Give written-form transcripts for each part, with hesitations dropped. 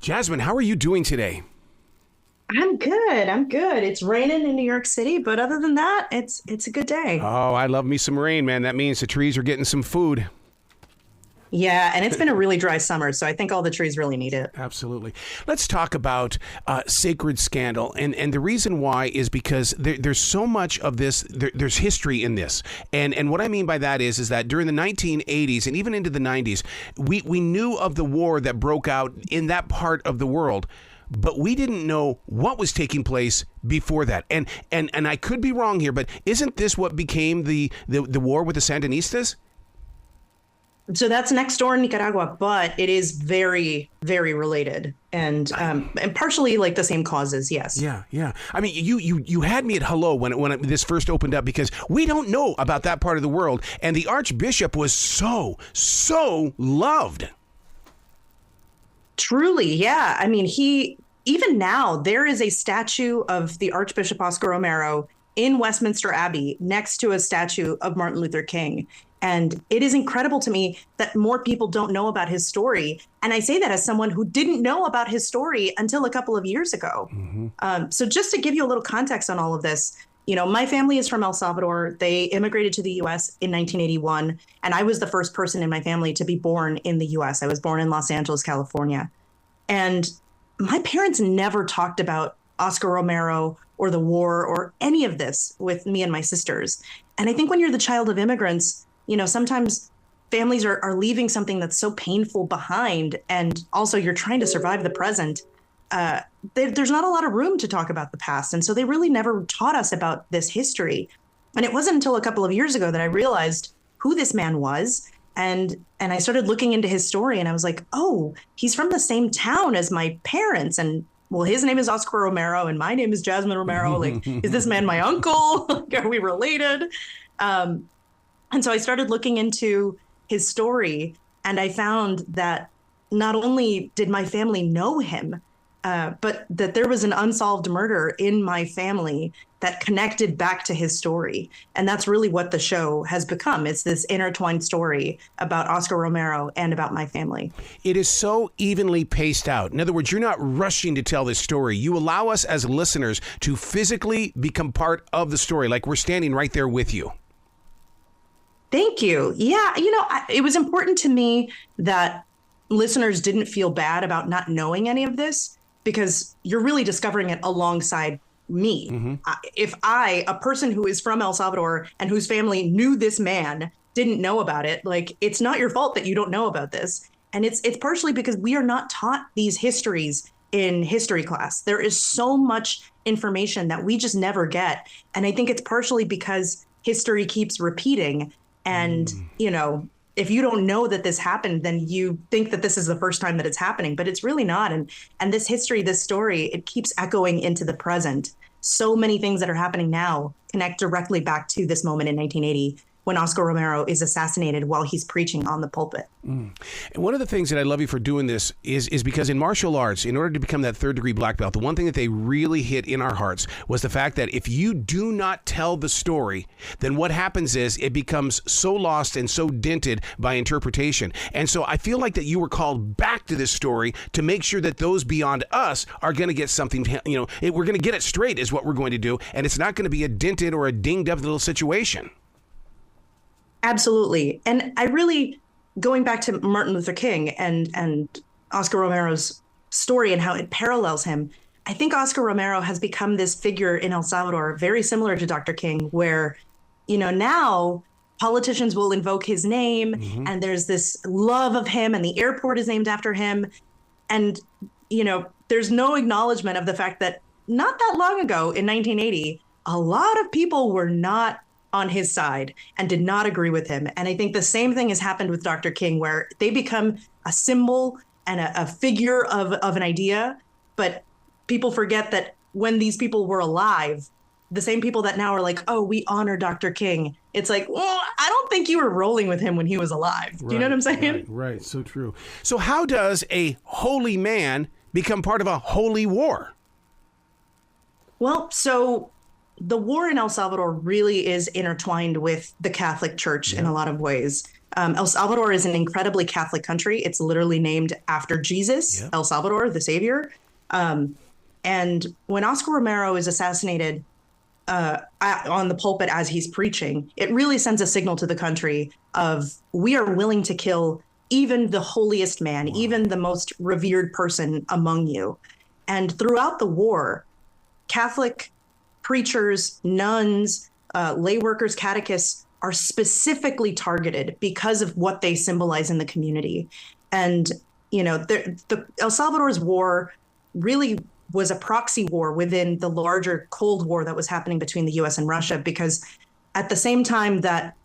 Jasmine, how are you doing today? I'm good. I'm good. It's raining in New York City, but other than that, it's a good day. Oh, I love me some rain, man. That means the trees are getting some food. Yeah, and it's been a really dry summer, so I think all the trees really need it. Absolutely. Let's talk about sacred scandal. And the reason why is because there's so much of this, there's history in this. And what I mean by that is that during the 1980s and even into the 90s, we knew of the war that broke out in that part of the world. But we didn't know what was taking place before that. And I could be wrong here, but isn't this what became the war with the Sandinistas? So that's next door in Nicaragua, but it is very, very related and partially like the same causes. Yes. Yeah. I mean, you had me at hello when this first opened up because we don't know about that part of the world. And the Archbishop was so loved. Truly. Yeah. I mean, even now there is a statue of the Archbishop Oscar Romero in Westminster Abbey next to a statue of Martin Luther King. And it is incredible to me that more people don't know about his story. And I say that as someone who didn't know about his story until a couple of years ago. Mm-hmm. So just to give you a little context on all of this, my family is from El Salvador. They immigrated to the U.S. in 1981. And I was the first person in my family to be born in the U.S. I was born in Los Angeles, California. And my parents never talked about Oscar Romero or the war or any of this with me and my sisters. And I think when you're the child of immigrants, sometimes families are leaving something that's so painful behind. And also you're trying to survive the present. There's not a lot of room to talk about the past. And so they really never taught us about this history. And it wasn't until a couple of years ago that I realized who this man was. And I started looking into his story and I was like, oh, he's from the same town as my parents. And well, his name is Oscar Romero and my name is Jasmine Romero. Like, is this man my uncle? Are we related? And so I started looking into his story and I found that not only did my family know him, but that there was an unsolved murder in my family that connected back to his story. And that's really what the show has become. It's this intertwined story about Oscar Romero and about my family. It is so evenly paced out. In other words, you're not rushing to tell this story. You allow us as listeners to physically become part of the story, like we're standing right there with you. Thank you. Yeah, it was important to me that listeners didn't feel bad about not knowing any of this because you're really discovering it alongside me. Mm-hmm. If a person who is from El Salvador and whose family knew this man, didn't know about it, like, it's not your fault that you don't know about this. And it's partially because we are not taught these histories in history class. There is so much information that we just never get. And I think it's partially because history keeps repeating. And, if you don't know that this happened, then you think that this is the first time that it's happening, but it's really not. And this history, this story, it keeps echoing into the present. So many things that are happening now connect directly back to this moment in 1980 when Oscar Romero is assassinated while he's preaching on the pulpit. And one of the things that I love you for doing this is because in martial arts, in order to become that third degree black belt, the one thing that they really hit in our hearts was the fact that if you do not tell the story, then what happens is it becomes so lost and so dented by interpretation. And so I feel like that you were called back to this story to make sure that those beyond us are going to get something, we're going to get it straight is what we're going to do. And it's not going to be a dented or a dinged up little situation. Absolutely. And I really, going back to Martin Luther King and Oscar Romero's story and how it parallels him, I think Oscar Romero has become this figure in El Salvador, very similar to Dr. King, where, now politicians will invoke his name and there's this love of him and the airport is named after him. And, there's no acknowledgement of the fact that not that long ago in 1980, a lot of people were not on his side and did not agree with him. And I think the same thing has happened with Dr. King, where they become a symbol and a figure of an idea. But people forget that when these people were alive, the same people that now are like, oh, we honor Dr. King. It's like, well, I don't think you were rolling with him when he was alive. Do you know what I'm saying? Right. So true. So how does a holy man become part of a holy war? Well, so the war in El Salvador really is intertwined with the Catholic Church in a lot of ways. El Salvador is an incredibly Catholic country. It's literally named after Jesus, Yep. El Salvador, the Savior. And when Oscar Romero is assassinated on the pulpit as he's preaching, it really sends a signal to the country of we are willing to kill even the holiest man, even the most revered person among you. And throughout the war, Catholic preachers, nuns, lay workers, catechists are specifically targeted because of what they symbolize in the community. And, the El Salvador's war really was a proxy war within the larger Cold War that was happening between the US and Russia, because at the same time that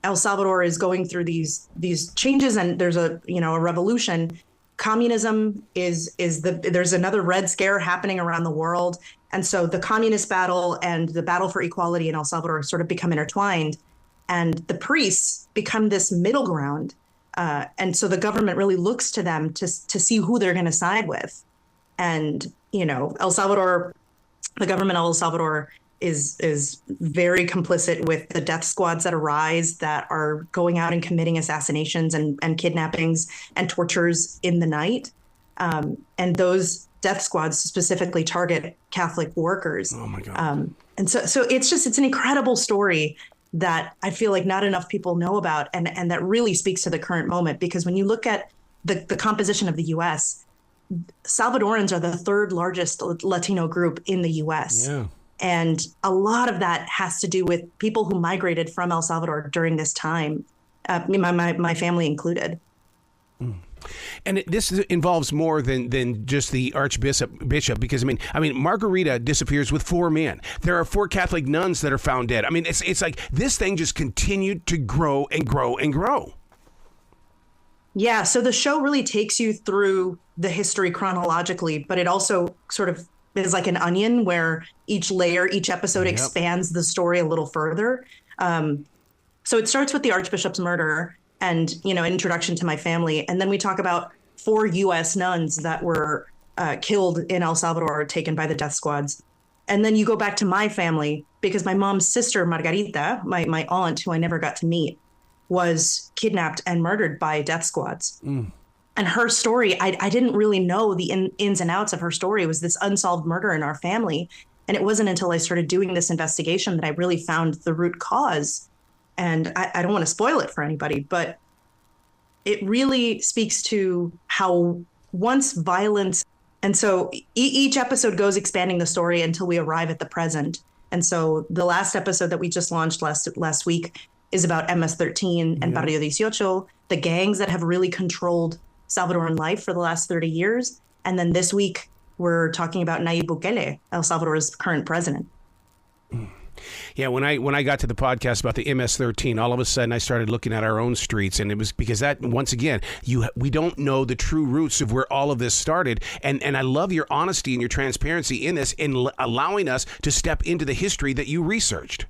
El Salvador is going through these changes and there's a revolution, communism there's another Red Scare happening around the world. And so the communist battle and the battle for equality in El Salvador sort of become intertwined, and the priests become this middle ground. And so the government really looks to them to see who they're going to side with. And, El Salvador, the government of El Salvador is very complicit with the death squads that arise that are going out and committing assassinations and kidnappings and tortures in the night. And those death squads specifically target Catholic workers. Oh my God. And so it's an incredible story that I feel like not enough people know about, and that really speaks to the current moment, because when you look at the composition of the US, Salvadorans are the third largest Latino group in the US. Yeah. And a lot of that has to do with people who migrated from El Salvador during this time, my family included. And this involves more than just the Archbishop, because I mean, Margarita disappears with 4 men. There are 4 Catholic nuns that are found dead. I mean, it's like this thing just continued to grow and grow and grow. Yeah, so the show really takes you through the history chronologically, but it also sort of is like an onion where each episode Yep. expands the story a little further. So it starts with the Archbishop's murder and, an introduction to my family. And then we talk about 4 U.S. nuns that were killed in El Salvador, taken by the death squads. And then you go back to my family, because my mom's sister, Margarita, my aunt, who I never got to meet, was kidnapped and murdered by death squads. And her story, I didn't really know the ins and outs of her story. It was this unsolved murder in our family. And it wasn't until I started doing this investigation that I really found the root cause. And I don't want to spoil it for anybody, but it really speaks to how once violence, and so each episode goes expanding the story until we arrive at the present. And so the last episode that we just launched last week is about MS-13 and Barrio 18, the gangs that have really controlled Salvadoran life for the last 30 years. And then this week, we're talking about Nayib Bukele, El Salvador's current president. Yeah, when I got to the podcast about the MS-13, all of a sudden I started looking at our own streets, and it was because that, once again, we don't know the true roots of where all of this started, and I love your honesty and your transparency in this, in allowing us to step into the history that you researched.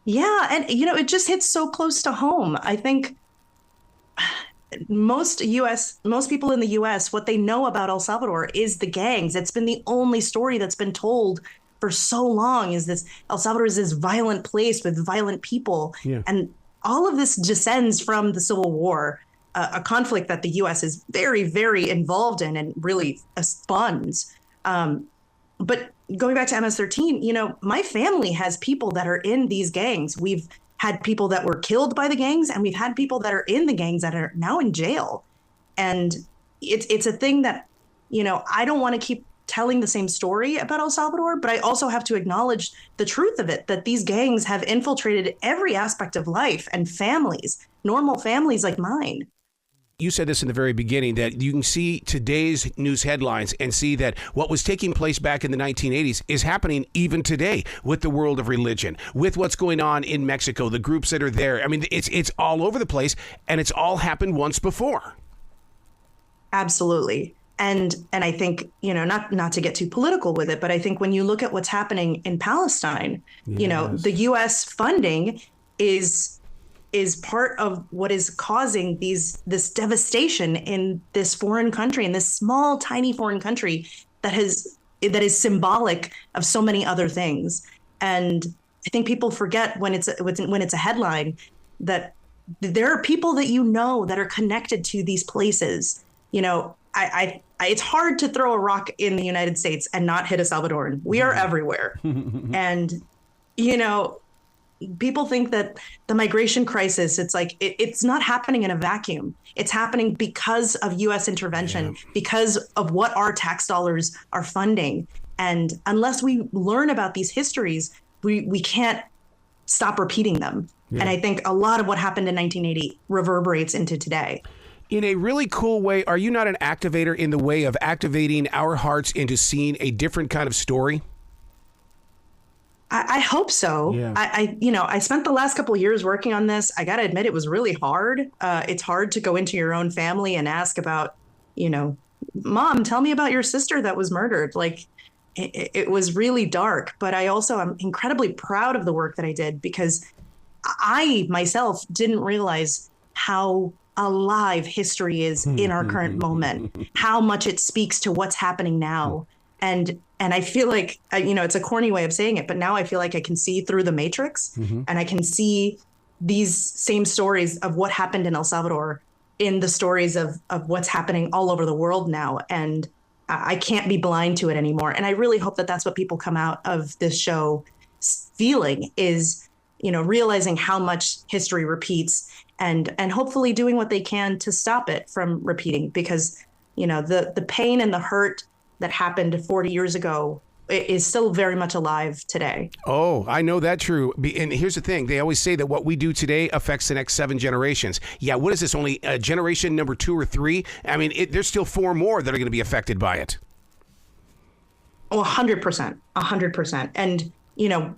Yeah, and it just hits so close to home. I think most people in the US, what they know about El Salvador is the gangs. It's been the only story that's been told for so long, is this El Salvador is this violent place with violent people. Yeah. And all of this descends from the Civil War, a conflict that the US is very, very involved in and really funds. But going back to MS-13, my family has people that are in these gangs. We've had people that were killed by the gangs, and we've had people that are in the gangs that are now in jail. And it's a thing that, I don't want to keep telling the same story about El Salvador, but I also have to acknowledge the truth of it, that these gangs have infiltrated every aspect of life and families, normal families like mine. You said this in the very beginning, that you can see today's news headlines and see that what was taking place back in the 1980s is happening even today with the world of religion, with what's going on in Mexico, the groups that are there. I mean, it's all over the place, and it's all happened once before. Absolutely. And I think, not to get too political with it, but I think when you look at what's happening in Palestine, Yes. the U.S. funding is part of what is causing this devastation in this foreign country, in this small, tiny foreign country that is symbolic of so many other things. And I think people forget when it's a headline that there are people that that are connected to these places. It's hard to throw a rock in the United States and not hit a Salvadoran. We are everywhere. And, people think that the migration crisis, it's like, it's not happening in a vacuum. It's happening because of U.S. intervention, because of what our tax dollars are funding. And unless we learn about these histories, we can't stop repeating them. And I think a lot of what happened in 1980 reverberates into today. In a really cool way, are you not an activator in the way of activating our hearts into seeing a different kind of story? I hope so. Yeah. I spent the last couple of years working on this. I got to admit, it was really hard. It's hard to go into your own family and ask about, Mom, tell me about your sister that was murdered. Like, it was really dark. But I also am incredibly proud of the work that I did, because I myself didn't realize how alive history is in our current moment, how much it speaks to what's happening now. And I feel like, it's a corny way of saying it, but now I feel like I can see through the matrix, and I can see these same stories of what happened in El Salvador in the stories of what's happening all over the world now. And I can't be blind to it anymore. And I really hope that that's what people come out of this show feeling, is, realizing how much history repeats, and hopefully doing what they can to stop it from repeating, because, the pain and the hurt that happened 40 years ago is still very much alive today. Oh, I know that true. And here's the thing. They always say that what we do today affects the next 7 generations. Yeah, what is this, only generation number 2 or 3? I mean, there's still 4 more that are going to be affected by it. Oh, 100%. 100%. And,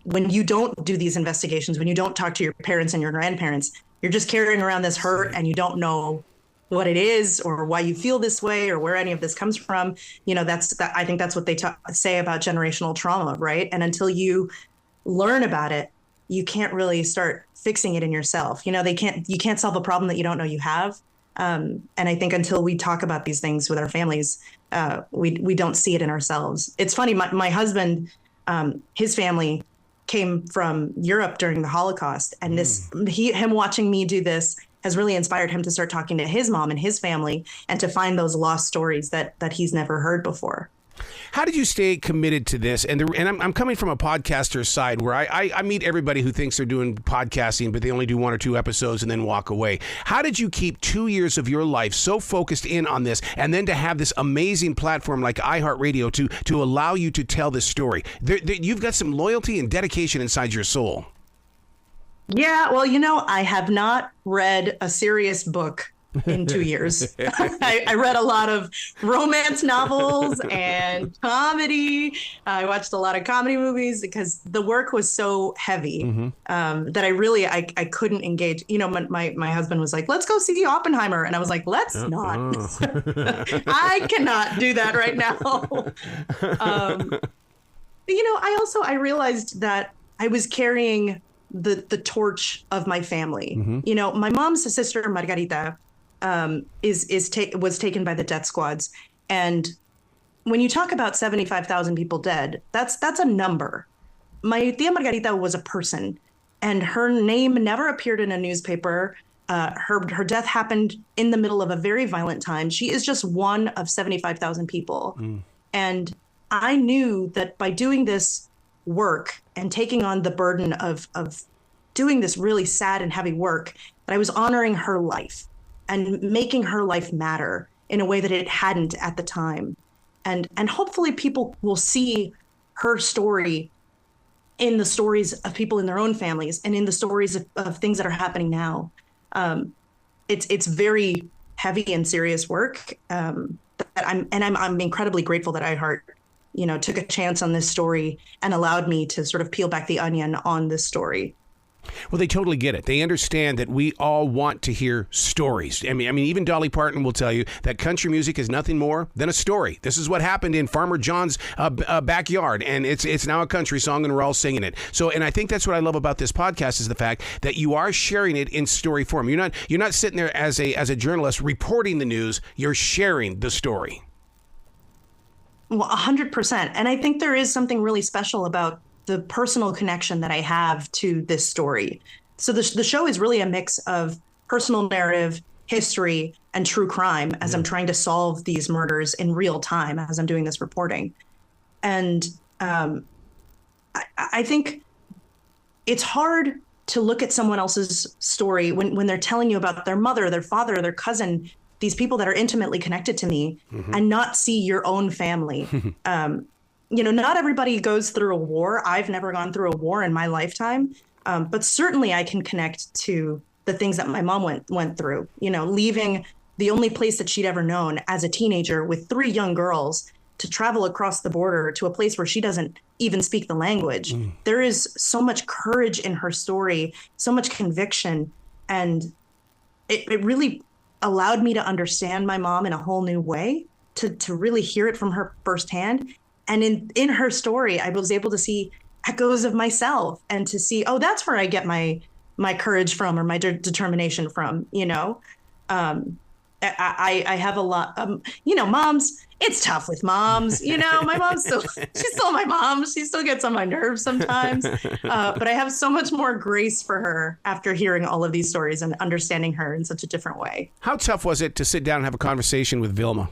when you don't do these investigations, when you don't talk to your parents and your grandparents, you're just carrying around this hurt, and you don't know what it is or why you feel this way or where any of this comes from. I think that's what they say about generational trauma, right? And until you learn about it, you can't really start fixing it in yourself. You can't solve a problem that you don't know you have. And I think until we talk about these things with our families, we don't see it in ourselves. It's funny. My husband, his family came from Europe during the Holocaust, and him watching me do this has really inspired him to start talking to his mom and his family, and to find those lost stories that he's never heard before. How did you stay committed to this? And I'm coming from a podcaster's side, where I meet everybody who thinks they're doing podcasting, but they only do 1 or 2 episodes and then walk away. How did you keep 2 years of your life so focused in on this, and then to have this amazing platform like iHeartRadio to allow you to tell this story? You've got some loyalty and dedication inside your soul. Yeah, well, I have not read a serious book in 2 years. I read a lot of romance novels and comedy. I watched a lot of comedy movies because the work was so heavy that I couldn't engage. My husband was like, let's go see Oppenheimer. And I was like, let's not. I cannot do that right now. I realized that I was carrying the torch of my family. My mom's sister, Margarita, was taken by the death squads. And when you talk about 75,000 people dead, that's a number. My tia Margarita was a person, and her name never appeared in a newspaper. Her death happened in the middle of a very violent time. She is just one of 75,000 people. And I knew that by doing this work and taking on the burden of doing this really sad and heavy work, that I was honoring her life and making her life matter in a way that it hadn't at the time. And hopefully people will see her story in the stories of people in their own families and in the stories of things that are happening now. It's very heavy and serious work. I'm incredibly grateful that iHeart, took a chance on this story and allowed me to sort of peel back the onion on this story. Well, they totally get it. They understand that we all want to hear stories. I mean, even Dolly Parton will tell you that country music is nothing more than a story. This is what happened in Farmer John's backyard, and it's now a country song, and we're all singing it. So, and I think that's what I love about this podcast, is the fact that you are sharing it in story form. You're not sitting there as a journalist reporting the news. You're sharing the story. Well, 100%. And I think there is something really special about the personal connection that I have to this story. So the show is really a mix of personal narrative, history, and true crime as I'm trying to solve these murders in real time as I'm doing this reporting. And I think it's hard to look at someone else's story when they're telling you about their mother, their father, their cousin, these people that are intimately connected to me, and not see your own family. Not everybody goes through a war. I've never gone through a war in my lifetime, but certainly I can connect to the things that my mom went through, leaving the only place that she'd ever known as a teenager with 3 young girls to travel across the border to a place where she doesn't even speak the language. There is so much courage in her story, so much conviction. And it really allowed me to understand my mom in a whole new way, to really hear it from her firsthand. And in her story, I was able to see echoes of myself and to see, oh, that's where I get my courage from, or my determination from, I have a lot, moms, it's tough with moms, my mom's she's still my mom. She still gets on my nerves sometimes. But I have so much more grace for her after hearing all of these stories and understanding her in such a different way. How tough was it to sit down and have a conversation with Vilma?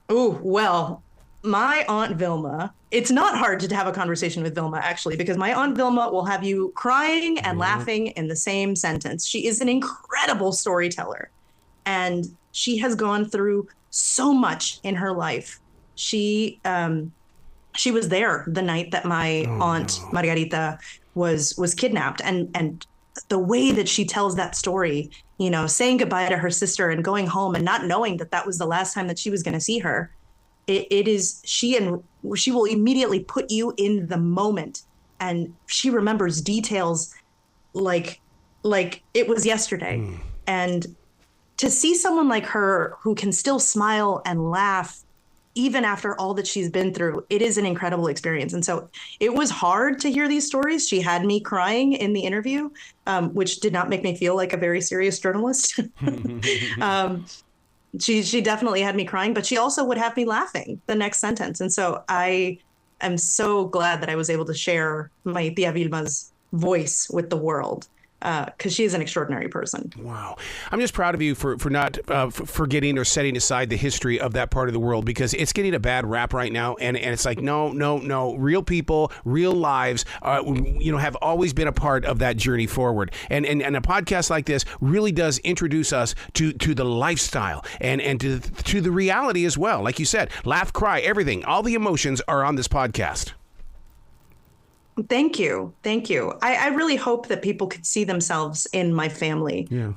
Oh, well, my Aunt Vilma, it's not hard to have a conversation with Vilma, actually, because my Aunt Vilma will have you crying and laughing in the same sentence. She is an incredible storyteller, and she has gone through so much in her life. She was there the night that my aunt Margarita was kidnapped, and the way that she tells that story, saying goodbye to her sister and going home and not knowing that was the last time that she was going to see her. It is she will immediately put you in the moment, and she remembers details like it was yesterday. And to see someone like her who can still smile and laugh even after all that she's been through, it is an incredible experience. And so it was hard to hear these stories. She had me crying in the interview, which did not make me feel like a very serious journalist. She definitely had me crying, but she also would have me laughing the next sentence. And so I am so glad that I was able to share my Tia Vilma's voice with the world, because she is an extraordinary person. Wow. I'm just proud of you for not forgetting or setting aside the history of that part of the world, because it's getting a bad rap right now. And it's like, no. Real people, real lives, have always been a part of that journey forward. And a podcast like this really does introduce us to the lifestyle and to the reality as well. Like you said, laugh, cry, everything. All the emotions are on this podcast. Thank you. I really hope that people could see themselves in my family. Yeah.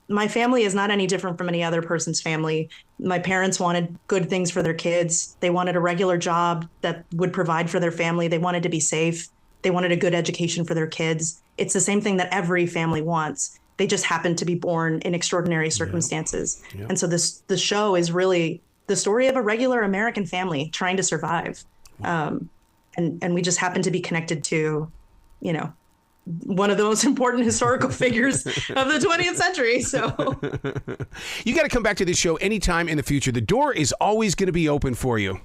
My family is not any different from any other person's family. My parents wanted good things for their kids. They wanted a regular job that would provide for their family. They wanted to be safe. They wanted a good education for their kids. It's the same thing that every family wants. They just happen to be born in extraordinary circumstances. Yeah. And so the show is really the story of a regular American family trying to survive. And we just happen to be connected to, one of the most important historical figures of the 20th century. So you got to come back to this show anytime in the future. The door is always going to be open for you.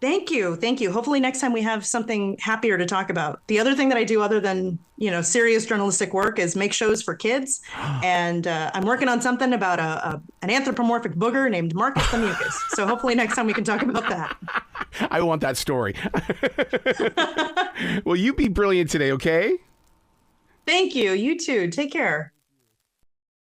Thank you. Hopefully next time we have something happier to talk about. The other thing that I do other than, serious journalistic work is make shows for kids. And I'm working on something about an anthropomorphic booger named Marcus the Mucus. So hopefully next time we can talk about that. I want that story. Well, you be brilliant today, okay? Thank you. You too. Take care.